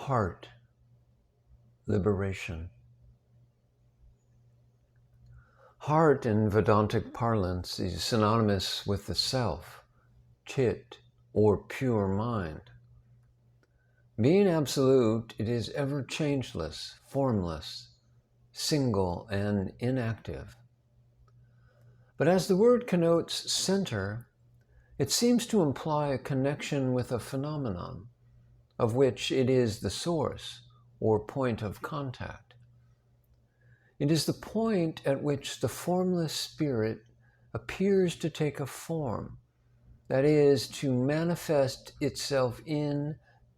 Heart, liberation. Heart in Vedantic parlance is synonymous with the self, chit, or pure mind. Being absolute, it is ever changeless, formless, single, and inactive. But as the word connotes center, it seems to imply a connection with a phenomenon, of which it is the source or point of contact. It is the point at which the formless spirit appears to take a form, that is, to manifest itself in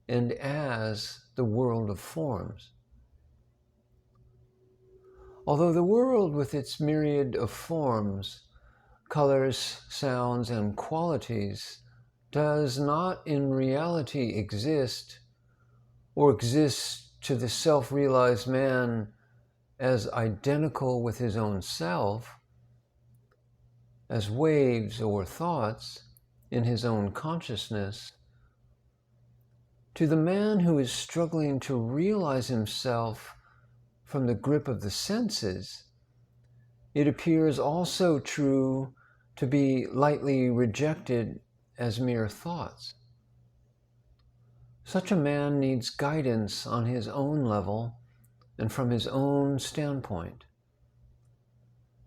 and as the world of forms. Although the world with its myriad of forms, colors, sounds, and qualities does not in reality exist, or exists to the self-realized man as identical with his own self, as waves or thoughts in his own consciousness, to the man who is struggling to realize himself from the grip of the senses, it appears also true to be lightly rejected as mere thoughts. Such a man needs guidance on his own level and from his own standpoint.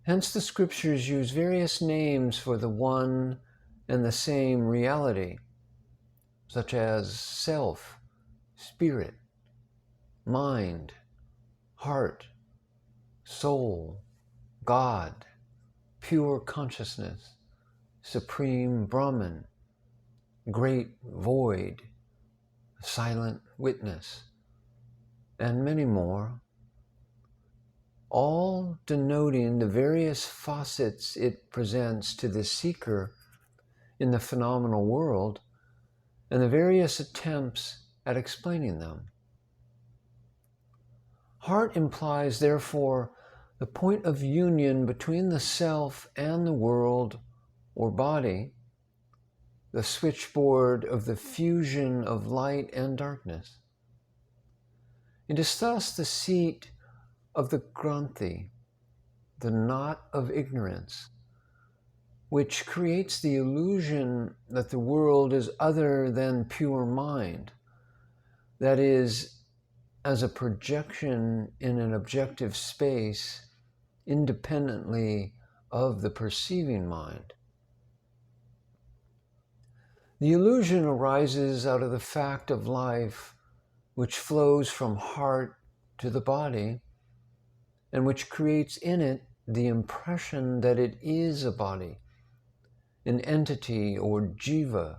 Hence the scriptures use various names for the one and the same reality, such as self, spirit, mind, heart, soul, God, pure consciousness, supreme Brahman, great void, silent witness, and many more, all denoting the various facets it presents to the seeker in the phenomenal world and the various attempts at explaining them. Heart implies, therefore, the point of union between the self and the world or body, the switchboard of the fusion of light and darkness. It is thus the seat of the Granthi, the knot of ignorance, which creates the illusion that the world is other than pure mind, that is, as a projection in an objective space independently of the perceiving mind. The illusion arises out of the fact of life, which flows from heart to the body, and which creates in it the impression that it is a body, an entity or jiva,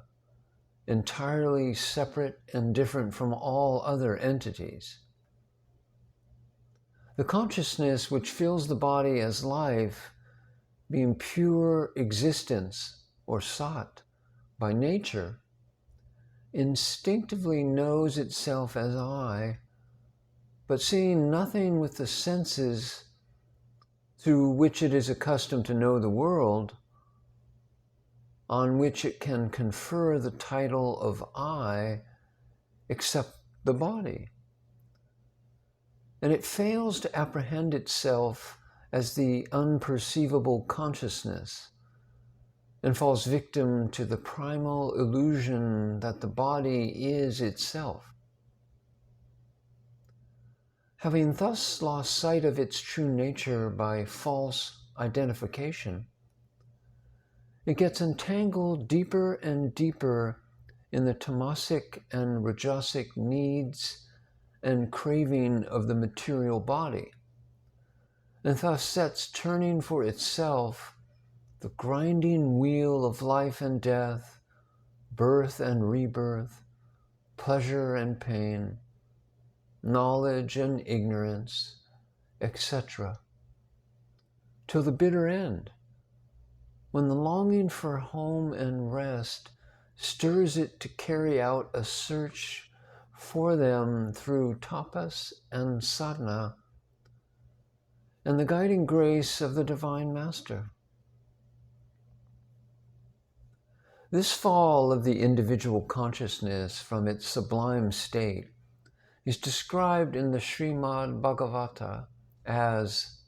entirely separate and different from all other entities. The consciousness which fills the body as life, being pure existence or sat by nature, instinctively knows itself as I, but seeing nothing with the senses through which it is accustomed to know the world, on which it can confer the title of I, except the body. And it fails to apprehend itself as the unperceivable consciousness, and falls victim to the primal illusion that the body is itself. Having thus lost sight of its true nature by false identification, it gets entangled deeper and deeper in the tamasic and rajasic needs and craving of the material body, and thus sets turning for itself the grinding wheel of life and death, birth and rebirth, pleasure and pain, knowledge and ignorance, etc., till the bitter end, when the longing for home and rest stirs it to carry out a search for them through tapas and sadhana and the guiding grace of the Divine Master. This fall of the individual consciousness from its sublime state is described in the Srimad Bhagavata as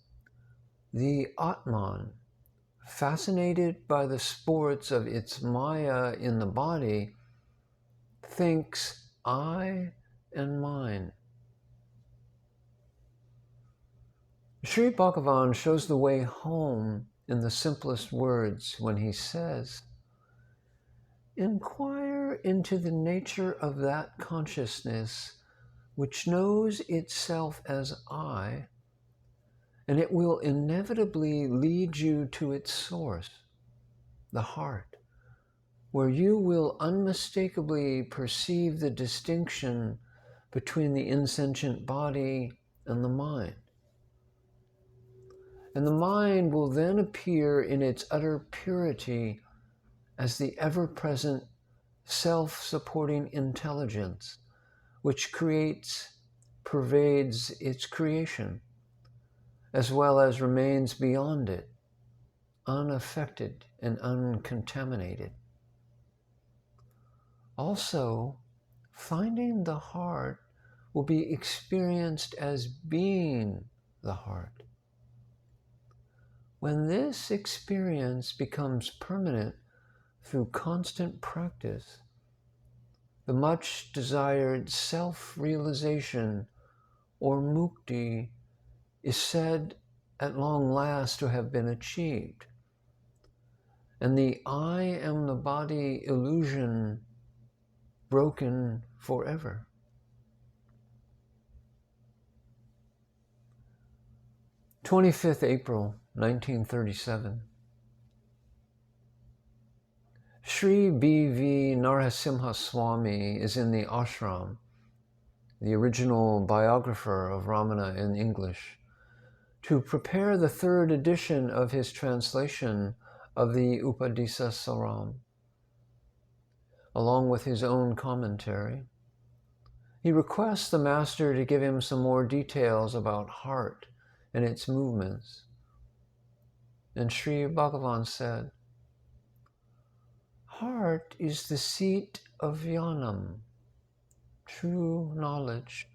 the Atman, fascinated by the sports of its Maya in the body, thinks I and mine. Sri Bhagavan shows the way home in the simplest words when he says, "Inquire into the nature of that consciousness which knows itself as I, and it will inevitably lead you to its source, the heart, where you will unmistakably perceive the distinction between the insentient body and the mind. And the mind will then appear in its utter purity as the ever-present self-supporting intelligence which creates, pervades its creation, as well as remains beyond it, unaffected and uncontaminated. Also, finding the heart will be experienced as being the heart. When this experience becomes permanent through constant practice, the much desired self-realization or mukti is said at long last to have been achieved, and the I am the body illusion broken forever. April 25th, 1937. Sri B.V. Narasimha Swami is in the ashram, the original biographer of Ramana in English, to prepare the third edition of his translation of the Upadisa Saram, along with his own commentary. He requests the master to give him some more details about heart and its movements. And Sri Bhagavan said, "Heart is the seat of jnanam, true knowledge,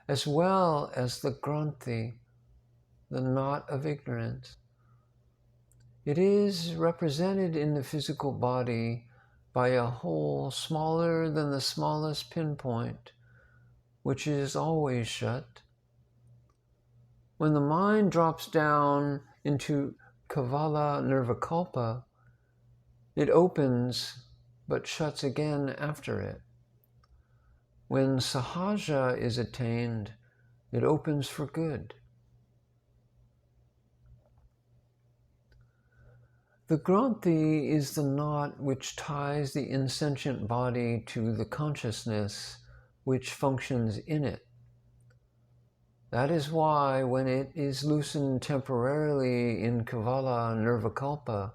as well as the granthi, the knot of ignorance. It is represented in the physical body by a hole smaller than the smallest pinpoint, which is always shut. When the mind drops down into Kavala Nirvikalpa, it opens but shuts again after it. When Sahaja is attained, it opens for good. The Granthi is the knot which ties the insentient body to the consciousness which functions in it. That is why when it is loosened temporarily in Kavala Nirvikalpa,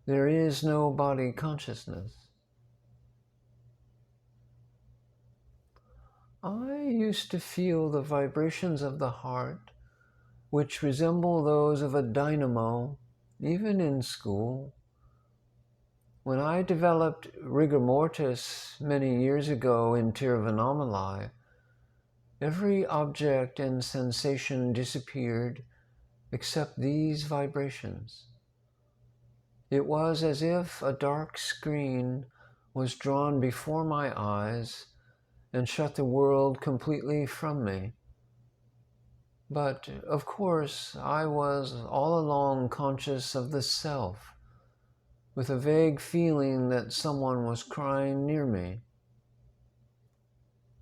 there is no body consciousness. I used to feel the vibrations of the heart, which resemble those of a dynamo, even in school. When I developed rigor mortis many years ago in Tiruvannamalai, every object and sensation disappeared except these vibrations. It was as if a dark screen was drawn before my eyes and shut the world completely from me. But, of course, I was all along conscious of the self, with a vague feeling that someone was crying near me.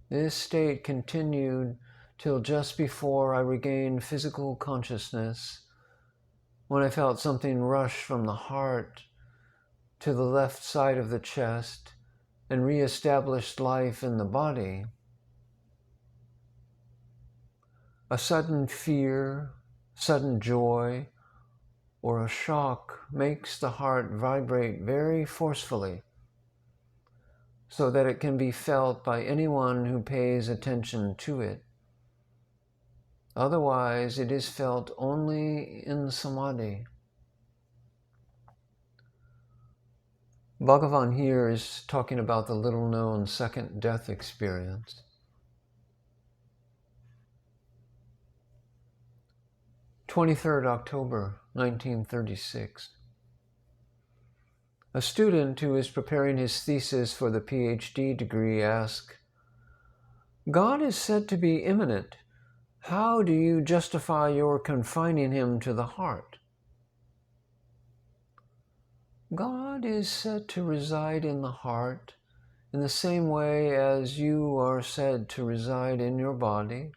This state continued till just before I regained physical consciousness, when I felt something rush from the heart to the left side of the chest and re-established life in the body. A sudden fear, sudden joy, or a shock makes the heart vibrate very forcefully, so that it can be felt by anyone who pays attention to it. Otherwise, it is felt only in samadhi. Bhagavan here is talking about the little-known second death experience. 23rd October 1936. A student who is preparing his thesis for the PhD degree asked, "God is said to be immanent. How do you justify your confining him to the heart?" God is said to reside in the heart in the same way as you are said to reside in your body.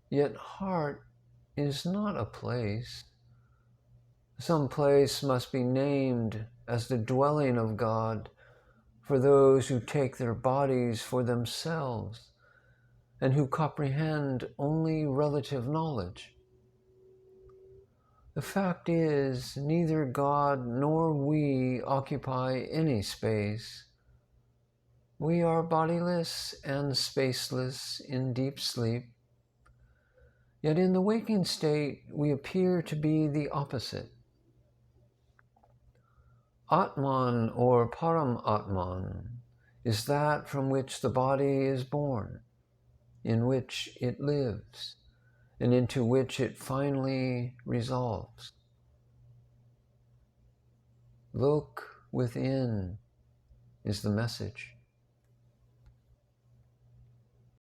Yet heart is not a place. Some place must be named as the dwelling of God for those who take their bodies for themselves and who comprehend only relative knowledge. The fact is, neither God nor we occupy any space. We are bodiless and spaceless in deep sleep, yet in the waking state we appear to be the opposite. Atman or Param Atman is that from which the body is born, in which it lives, and into which it finally resolves. Look within is the message.